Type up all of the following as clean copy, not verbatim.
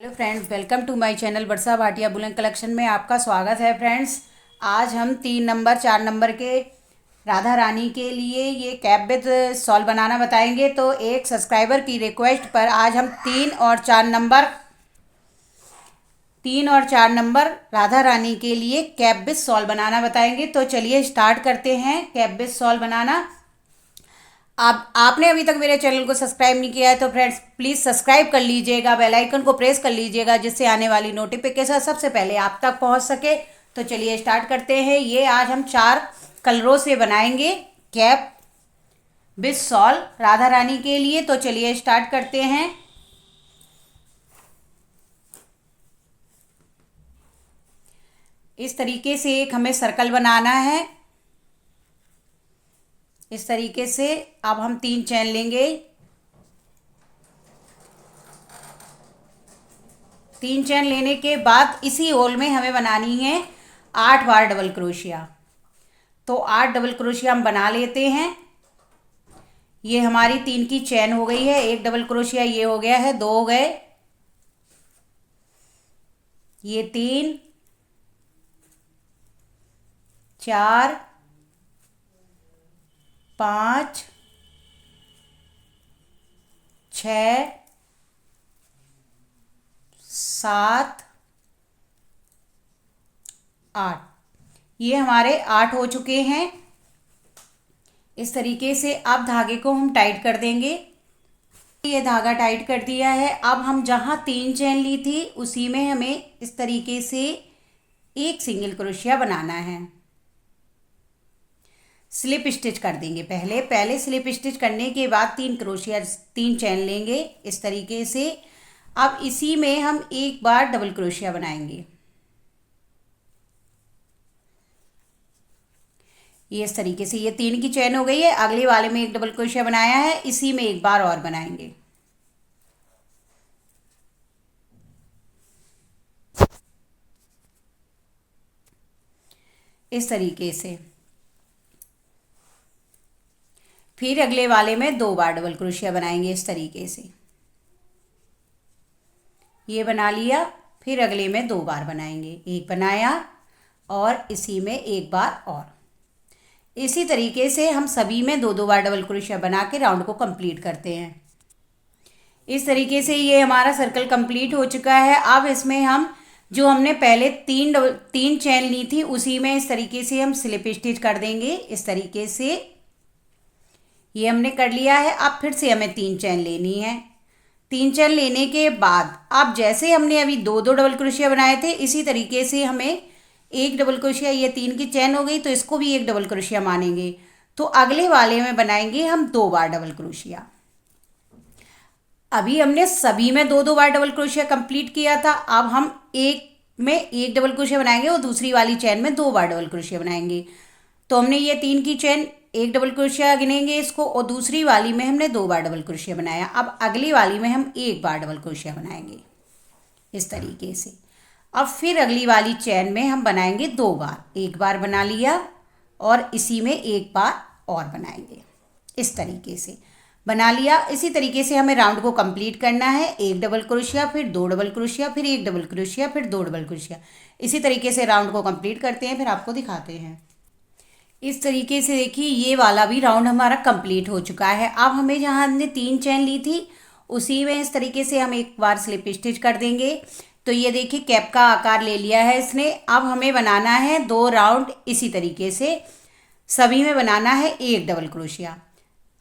Hello friends, welcome to my channel Varsha Bhatia बुलन collection में आपका स्वागत है। फ्रेंड्स, आज हम 3 नंबर 4 नंबर के राधा रानी के लिए ये कैप विद सॉल बनाना बताएंगे। तो एक सब्सक्राइबर की रिक्वेस्ट पर आज हम 3 और 4 नंबर राधा रानी के लिए कैप विद सॉल बनाना बताएंगे। तो चलिए स्टार्ट करते हैं कैप विद सॉल बनाना। आपने अभी तक मेरे चैनल को सब्सक्राइब नहीं किया है तो फ्रेंड्स प्लीज़ सब्सक्राइब कर लीजिएगा, बेल आइकन को प्रेस कर लीजिएगा जिससे आने वाली नोटिफिकेशन सबसे पहले आप तक पहुंच सके। तो चलिए स्टार्ट करते हैं। ये आज हम 4 कलरों से बनाएंगे cap with sol Radha Rani के लिए। तो चलिए स्टार्ट करते हैं। इस तरीके से एक हमें सर्कल बनाना है। इस तरीके से अब हम 3 चैन लेंगे। 3 चैन लेने के बाद इसी होल में हमें बनानी है 8 बार डबल क्रोशिया। तो 8 डबल क्रोशिया हम बना लेते हैं। ये हमारी 3 की चैन हो गई है। एक डबल क्रोशिया ये हो गया है, 2 हो गए, ये 3, 4, 5, 6, 7, 8। ये हमारे 8 हो चुके हैं। इस तरीके से अब धागे को हम टाइट कर देंगे। ये धागा टाइट कर दिया है। अब हम जहाँ 3 चैन ली थी उसी में हमें इस तरीके से एक सिंगल क्रोशिया बनाना है। स्लिप स्टिच कर देंगे। पहले स्लिप स्टिच करने के बाद 3 चैन लेंगे इस तरीके से। अब इसी में हम 1 बार डबल क्रोशिया बनाएंगे। ये इस तरीके से ये 3 की चैन हो गई है। अगले वाले में एक डबल क्रोशिया बनाया है, इसी में 1 बार और बनाएंगे। इस तरीके से फिर अगले वाले में 2 बार डबल क्रोशिया बनाएंगे इस तरीके से। ये बना लिया। फिर अगले में 2 बार बनाएंगे। एक बनाया और इसी में 1 बार और। इसी तरीके से हम सभी में 2-2 बार डबल क्रोशिया बना के राउंड को कंप्लीट करते हैं। इस तरीके से ये हमारा सर्कल कंप्लीट हो चुका है। अब इसमें हम जो हमने पहले 3 चैन ली थी उसी में इस तरीके से हम स्लिप स्टिच कर देंगे। इस तरीके से ये हमने कर लिया है। अब फिर से हमें 3 चैन लेनी है। 3 चैन लेने के बाद अब जैसे हमने अभी 2-2 डबल क्रोशिया बनाए थे इसी तरीके से हमें एक डबल क्रोशिया, ये 3 की चैन हो गई तो इसको भी एक डबल क्रोशिया मानेंगे। तो अगले वाले में बनाएंगे हम 2 बार डबल क्रोशिया। अभी हमने सभी में 2-2 बार डबल क्रोशिया कंप्लीट किया था। अब हम एक में एक डबल क्रोशिया बनाएंगे और दूसरी वाली चैन में 2 बार डबल क्रोशिया बनाएंगे। तो हमने ये 3 की चैन एक डबल क्रोशिया गिनेंगे इसको, और दूसरी वाली में हमने 2 बार डबल क्रोशिया बनाया। अब अगली वाली में हम 1 बार डबल क्रोशिया बनाएंगे इस तरीके से। अब फिर अगली वाली चैन में हम बनाएंगे 2 बार। 1 बार बना लिया और इसी में 1 बार और बनाएंगे। इस तरीके से बना लिया। इसी तरीके से हमें राउंड को कंप्लीट करना है। एक डबल क्रोशिया, फिर 2 डबल क्रोशिया, फिर एक डबल क्रोशिया, फिर 2 डबल क्रोशिया। इसी तरीके से राउंड को कंप्लीट करते हैं, फिर आपको दिखाते हैं। इस तरीके से देखिए ये वाला भी राउंड हमारा कंप्लीट हो चुका है। अब हमें जहाँ हमने 3 चैन ली थी उसी में इस तरीके से हम 1 बार स्लिप स्टिच कर देंगे। तो ये देखिए कैप का आकार ले लिया है इसने। अब हमें बनाना है 2 राउंड इसी तरीके से। सभी में बनाना है एक डबल क्रोशिया।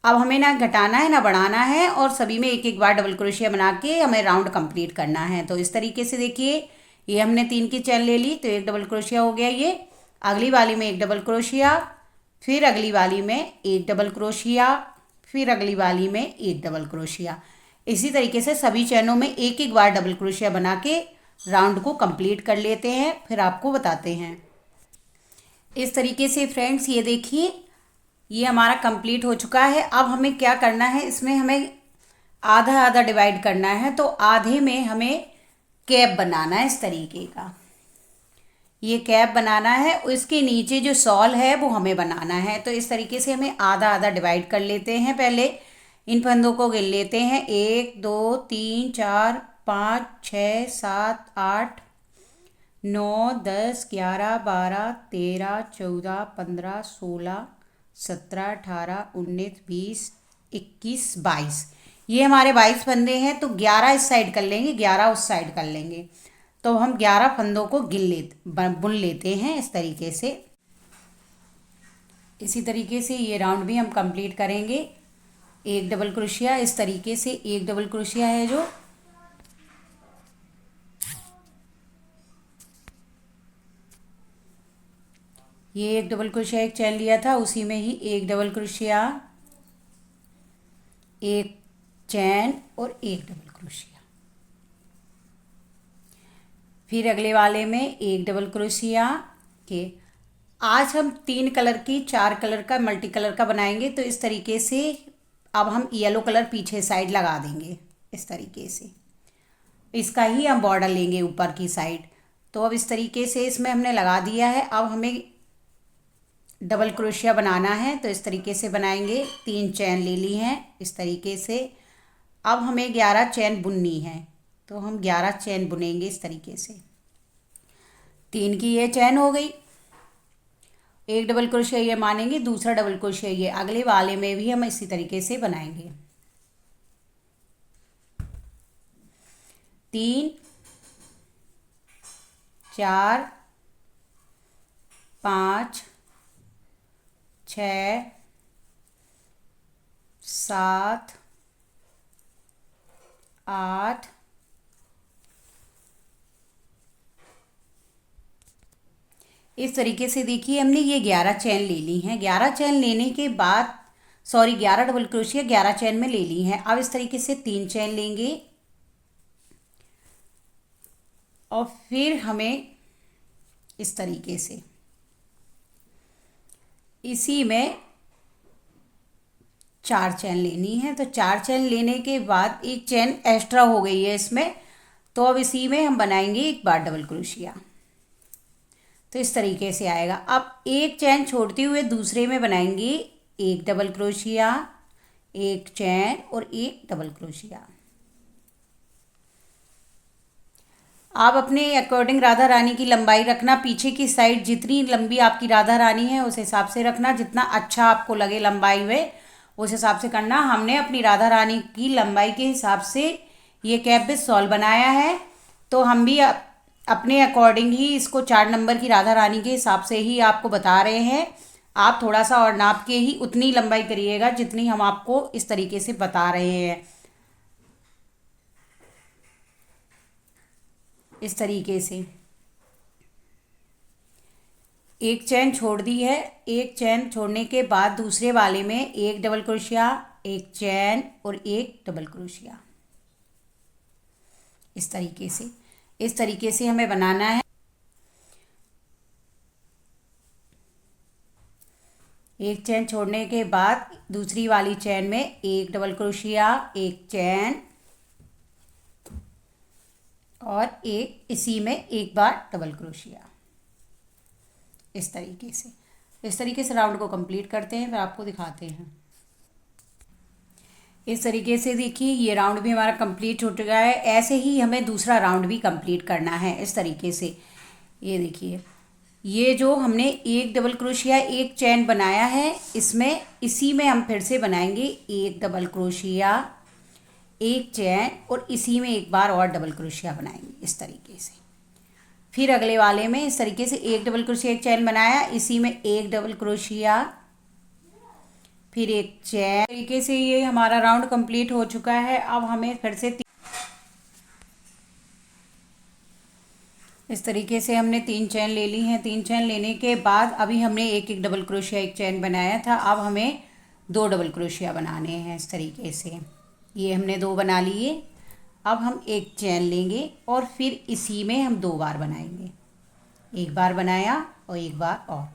अब हमें ना घटाना है ना बढ़ाना है, और सभी में 1-1 बार डबल क्रोशिया बना के हमें राउंड कंप्लीट करना है। तो इस तरीके से देखिए ये हमने 3 की चैन ले ली तो एक डबल क्रोशिया हो गया। ये अगली वाली में एक डबल क्रोशिया, फिर अगली वाली में एक डबल क्रोशिया, फिर अगली वाली में एक डबल क्रोशिया। इसी तरीके से सभी चैनों में 1-1 बार डबल क्रोशिया बना के राउंड को कंप्लीट कर लेते हैं, फिर आपको बताते हैं। इस तरीके से फ्रेंड्स ये देखिए ये हमारा कंप्लीट हो चुका है। अब हमें क्या करना है, इसमें हमें आधा आधा डिवाइड करना है। तो आधे में हमें कैप बनाना है इस तरीके का। ये कैप बनाना है, उसके नीचे जो सॉल है वो हमें बनाना है। तो इस तरीके से हमें आधा आधा डिवाइड कर लेते हैं। पहले इन फंदों को गिन लेते हैं। 1 2 3 4 5 6 7 8 9 10 11 12 13 14 15 16 17 18 19 20 21 22, ये हमारे 22 फंदे हैं। तो 11 इस साइड कर लेंगे, 11 उस साइड कर लेंगे। तो हम 11 फंदों को बुन लेते हैं इस तरीके से। इसी तरीके से ये राउंड भी हम कंप्लीट करेंगे। एक डबल क्रोशिया इस तरीके से, एक डबल क्रोशिया है जो ये एक डबल क्रोशिया एक चैन लिया था, उसी में ही एक डबल क्रोशिया, एक चैन और एक डबल क्रोशिया। फिर अगले वाले में एक डबल क्रोशिया के। आज हम 3 कलर की 4 कलर का मल्टी कलर का बनाएंगे। तो इस तरीके से अब हम येलो कलर पीछे साइड लगा देंगे इस तरीके से। इसका ही हम बॉर्डर लेंगे ऊपर की साइड। तो अब इस तरीके से इसमें हमने लगा दिया है। अब हमें डबल क्रोशिया बनाना है, तो इस तरीके से बनाएंगे। 3 चैन ले ली हैं इस तरीके से। अब हमें 11 चैन बुननी है, तो हम 11 चैन बुनेंगे इस तरीके से। 3 की ये चैन हो गई। एक डबल क्रोशिया ये मानेंगे, दूसरा डबल क्रोशिया ये अगले वाले में भी हम इसी तरीके से बनाएंगे। 3 4 5 6 7 8 इस तरीके से देखिए हमने ये 11 चैन ले ली हैं। 11 चैन लेने के बाद 11 डबल क्रोशिया 11 चैन में ले ली हैं। अब इस तरीके से 3 चैन लेंगे और फिर हमें इस तरीके से इसी में 4 चैन लेनी है। तो 4 चैन लेने के बाद एक चैन एक्स्ट्रा हो गई है इसमें, तो अब इसी में हम बनाएंगे एक बार डबल क्रोशिया। तो इस तरीके से आएगा। अब एक चैन छोड़ते हुए दूसरे में बनाएंगे एक डबल क्रोशिया, एक चैन और एक डबल क्रोशिया। आप अपने अकॉर्डिंग राधा रानी की लंबाई रखना। पीछे की साइड जितनी लंबी आपकी राधा रानी है उस हिसाब से रखना, जितना अच्छा आपको लगे लंबाई में उस हिसाब से करना। हमने अपनी राधा रानी की लंबाई के हिसाब से ये कैप विद शॉल बनाया है, तो हम भी अपने अकॉर्डिंग ही इसको 4 नंबर की राधा रानी के हिसाब से ही आपको बता रहे हैं। आप थोड़ा सा और नाप के ही उतनी लंबाई करिएगा जितनी हम आपको इस तरीके से बता रहे हैं। इस तरीके से एक चैन छोड़ दी है। एक चैन छोड़ने के बाद दूसरे वाले में एक डबल क्रोशिया, एक चैन और एक डबल क्रोशिया। इस तरीके से हमें बनाना है। एक चैन छोड़ने के बाद दूसरी वाली चैन में एक डबल क्रोशिया, एक चैन और एक इसी में एक बार डबल क्रोशिया। इस तरीके से राउंड को कंप्लीट करते हैं, फिर आपको दिखाते हैं। इस तरीके से देखिए ये राउंड भी हमारा कंप्लीट हो चुका है। ऐसे ही हमें दूसरा राउंड भी कंप्लीट करना है इस तरीके से। ये देखिए ये जो हमने एक डबल क्रोशिया एक चैन बनाया है, इसमें इसी में हम फिर से बनाएंगे एक डबल क्रोशिया, एक चैन और इसी में एक बार और डबल क्रोशिया बनाएंगे इस तरीके से। फिर अगले वाले में इस तरीके से एक डबल क्रोशिया एक चैन बनाया, इसी में एक डबल क्रोशिया फिर एक चैन। तरीके से ये हमारा राउंड कंप्लीट हो चुका है। अब हमें फिर से इस तरीके से हमने 3 चैन ले ली हैं। 3 चैन लेने के बाद अभी हमने एक एक डबल क्रोशिया एक चैन बनाया था। अब हमें 2 डबल क्रोशिया बनाने हैं इस तरीके से। ये हमने 2 बना लिए। अब हम एक चैन लेंगे और फिर इसी में हम 2 बार बनाएंगे। एक बार बनाया और एक बार और।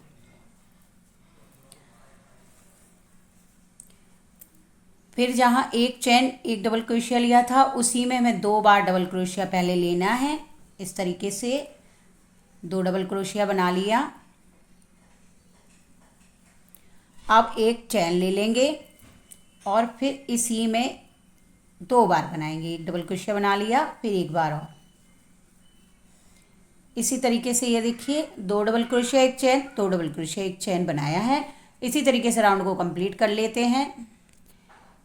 फिर जहाँ एक चैन एक डबल क्रोशिया लिया था उसी में हमें 2 बार डबल क्रोशिया पहले लेना है। इस तरीके से 2 डबल क्रोशिया बना लिया। अब एक चैन ले लेंगे और फिर इसी में 2 बार बनाएंगे। एक डबल क्रोशिया बना लिया, फिर एक बार और इसी तरीके से ये देखिए 2 डबल क्रोशिया एक चेन, 2 डबल क्रोशिया एक चेन बनाया है। इसी तरीके से राउंड को कंप्लीट कर लेते हैं।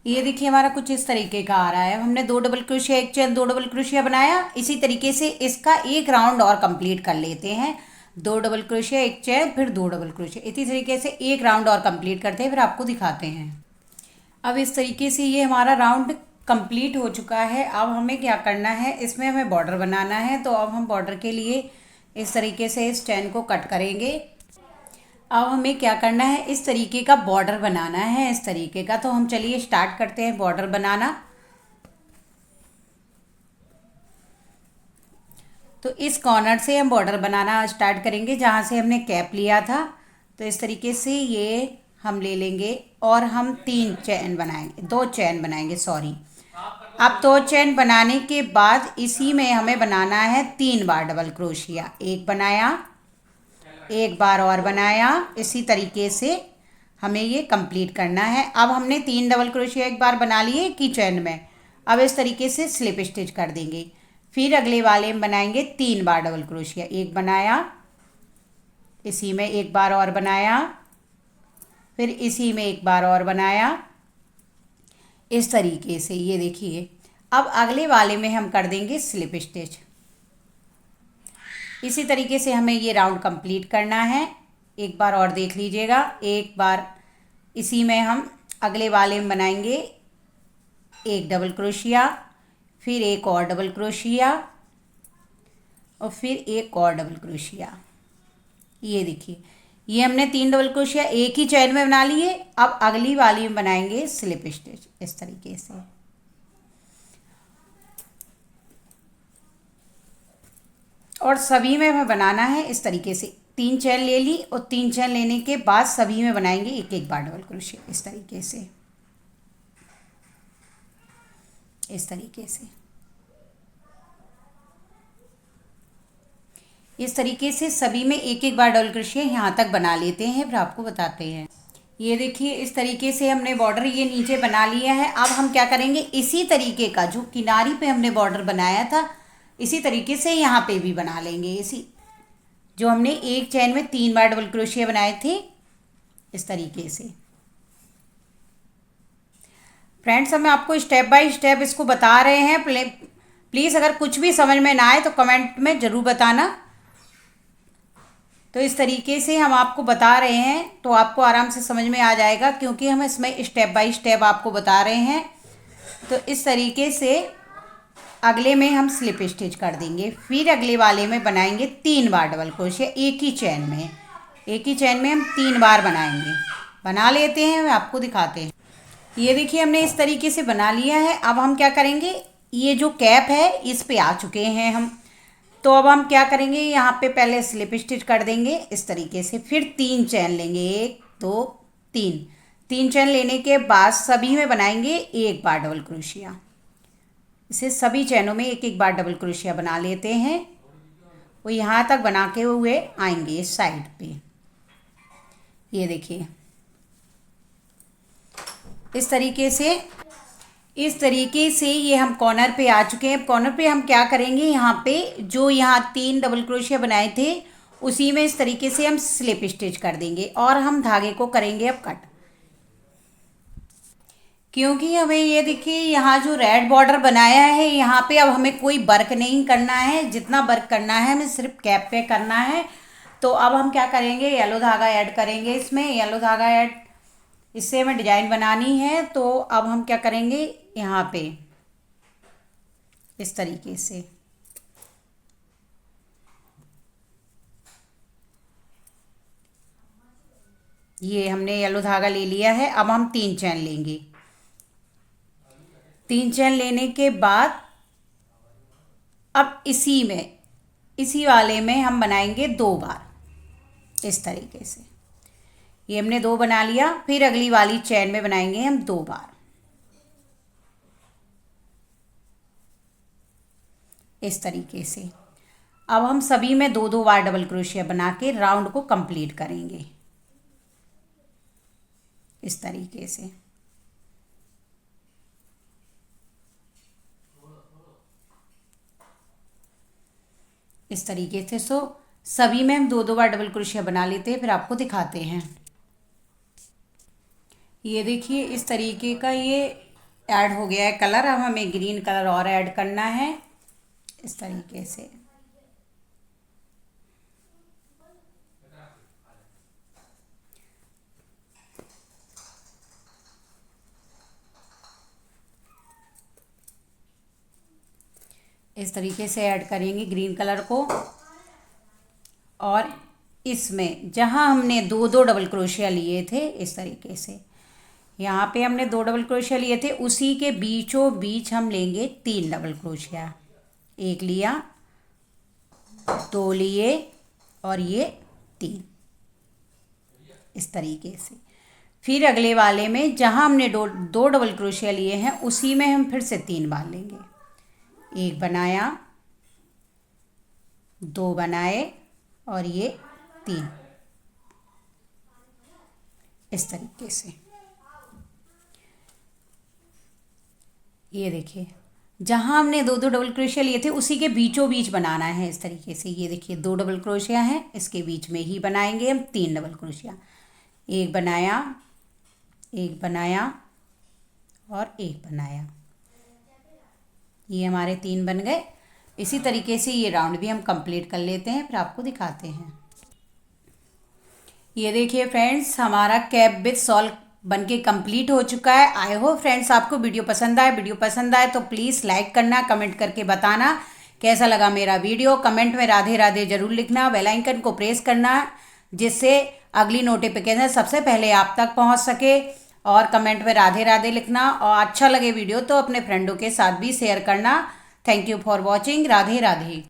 ये देखिए हमारा कुछ इस तरीके का आ रहा है। हमने 2 डबल क्रोशिया एक चेन, 2 डबल क्रोशिया बनाया। इसी तरीके से इसका एक राउंड और कंप्लीट कर लेते हैं। 2 डबल क्रोशिया एक चेन, फिर 2 डबल क्रोशिया, इसी तरीके से एक राउंड और कंप्लीट करते हैं, फिर आपको दिखाते हैं। अब इस तरीके से ये हमारा राउंड कंप्लीट हो चुका है। अब हमें क्या करना है, इसमें हमें बॉर्डर बनाना है। तो अब हम बॉर्डर के लिए इस तरीके से इस चेन को कट करेंगे। अब हमें क्या करना है, इस तरीके का बॉर्डर बनाना है, इस तरीके का। तो हम चलिए स्टार्ट करते हैं बॉर्डर बनाना। तो इस कॉर्नर से हम बॉर्डर बनाना स्टार्ट करेंगे जहाँ से हमने कैप लिया था। तो इस तरीके से ये हम ले लेंगे और हम 3 चैन बनाएंगे, 2 चैन बनाएंगे, सॉरी। अब 2 चैन बनाने के बाद इसी में हमें बनाना है 3 बार डबल क्रोशिया। एक बनाया, एक बार और बनाया। इसी तरीके से हमें ये कंप्लीट करना है। अब हमने 3 डबल क्रोशिया एक बार बना लिए एक ही चैन में। अब इस तरीके से स्लिप स्टिच कर देंगे। फिर अगले वाले में बनाएंगे 3 बार डबल क्रोशिया। एक बनाया, इसी में एक बार और बनाया, फिर इसी में एक बार और बनाया। इस तरीके से ये देखिए। अब अगले वाले में हम कर देंगे स्लिप स्टिच। इसी तरीके से हमें ये राउंड कंप्लीट करना है। एक बार और देख लीजिएगा। एक बार इसी में हम अगले वाले में बनाएंगे एक डबल क्रोशिया, फिर एक और डबल क्रोशिया और फिर एक और डबल क्रोशिया। ये देखिए, ये हमने 3 डबल क्रोशिया एक ही चैन में बना लिए। अब अगली वाली में बनाएंगे स्लिप स्टिच इस तरीके से। और सभी में हमें बनाना है इस तरीके से। 3 चैन ले ली और 3 चैन लेने के बाद सभी में बनाएंगे एक एक बार डबल क्रोशिया इस तरीके से, इस तरीके से। इस तरीके से सभी में एक एक बार डबल क्रोशिया यहाँ तक बना लेते हैं, फिर आपको बताते हैं। ये देखिए इस तरीके से हमने बॉर्डर ये नीचे बना लिया है। अब हम क्या करेंगे, इसी तरीके का जो किनारी पे हमने बॉर्डर बनाया था इसी तरीके से यहाँ पे भी बना लेंगे। इसी जो हमने एक चैन में 3 बार डबल क्रोशिया बनाए थे इस तरीके से। फ्रेंड्स, हम आपको स्टेप बाय स्टेप इसको बता रहे हैं। प्लीज़ अगर कुछ भी समझ में ना आए तो कमेंट में ज़रूर बताना। तो इस तरीके से हम आपको बता रहे हैं तो आपको आराम से समझ में आ जाएगा, क्योंकि हम इसमें स्टेप बाय स्टेप आपको बता रहे हैं। तो इस तरीके से अगले में हम स्लिप स्टिच कर देंगे। फिर अगले वाले में बनाएंगे 3 बार डबल क्रोशिया एक ही चैन में। एक ही चैन में हम 3 बार बनाएंगे। बना लेते हैं, आपको दिखाते हैं। ये देखिए हमने इस तरीके से बना लिया है। अब हम क्या करेंगे, ये जो कैप है इस पे आ चुके हैं हम। तो अब हम क्या करेंगे, यहाँ पे पहले स्लिप स्टिच कर देंगे इस तरीके से। फिर 3 चैन लेंगे, 1 2 3। 3 चैन लेने के बाद सभी में बनाएंगे एक बार डबल क्रोशिया। इसे सभी चैनों में एक एक बार डबल क्रोशिया बना लेते हैं। वो यहाँ तक बना के हुए आएंगे इस साइड पे। ये देखिए इस तरीके से ये हम कॉर्नर पे आ चुके हैं। कॉर्नर पे हम क्या करेंगे, यहाँ पे जो यहाँ 3 डबल क्रोशिया बनाए थे उसी में इस तरीके से हम स्लिप स्टिच कर देंगे और हम धागे को करेंगे अब कट। क्योंकि हमें ये देखिए यहाँ जो रेड बॉर्डर बनाया है यहाँ पे अब हमें कोई वर्क नहीं करना है। जितना वर्क करना है हमें सिर्फ कैप पे करना है। तो अब हम क्या करेंगे, येलो धागा ऐड करेंगे इसमें। येलो धागा ऐड, इससे हमें डिजाइन बनानी है। तो अब हम क्या करेंगे, यहाँ पे इस तरीके से ये हमने येलो धागा ले लिया है। अब हम 3 चैन लेंगे। 3 चैन लेने के बाद अब इसी वाले में हम बनाएंगे 2 बार इस तरीके से। ये हमने 2 बना लिया। फिर अगली वाली चैन में बनाएंगे हम 2 बार इस तरीके से। अब हम सभी में 2-2 बार डबल क्रोशिया बना के राउंड को कंप्लीट करेंगे इस तरीके से। इस तरीके से। सभी में हम 2-2 बार डबल क्रोशिया बना लेते हैं, फिर आपको दिखाते हैं। ये देखिए इस तरीके का ये ऐड हो गया है कलर। अब हमें ग्रीन कलर और ऐड करना है इस तरीके से। इस तरीके से ऐड करेंगे ग्रीन कलर को। और इसमें जहाँ हमने 2-2 डबल क्रोशिया लिए थे, इस तरीके से यहाँ पे हमने 2 डबल क्रोशिया लिए थे, उसी के बीचों बीच हम लेंगे 3 डबल क्रोशिया। एक लिया, 2 लिए और ये 3, इस तरीके से। फिर अगले वाले में जहाँ हमने 2 डबल क्रोशिया लिए हैं, उसी में हम फिर से 3 बार लेंगे। एक बनाया, 2 बनाए और ये 3, इस तरीके से। ये देखिए जहाँ हमने 2-2 डबल क्रोशिया लिए थे, उसी के बीचों बीच बनाना है इस तरीके से। ये देखिए 2 डबल क्रोशिया हैं, इसके बीच में ही बनाएंगे हम 3 डबल क्रोशिया। एक बनाया, एक बनाया और एक बनाया, ये हमारे 3 बन गए। इसी तरीके से ये राउंड भी हम कंप्लीट कर लेते हैं, फिर आपको दिखाते हैं। ये देखिए फ्रेंड्स, हमारा कैप विद शॉल बनके कंप्लीट हो चुका है। आई होप फ्रेंड्स आपको वीडियो पसंद आए। वीडियो पसंद आए तो प्लीज़ लाइक करना, कमेंट करके बताना कैसा लगा मेरा वीडियो। कमेंट में राधे राधे जरूर लिखना, बेल आइकन को प्रेस करना जिससे अगली नोटिफिकेशन सबसे पहले आप तक पहुंच सके। और कमेंट में राधे राधे लिखना, और अच्छा लगे वीडियो तो अपने फ्रेंडों के साथ भी शेयर करना। Thank you for watching. Radhe Radhe.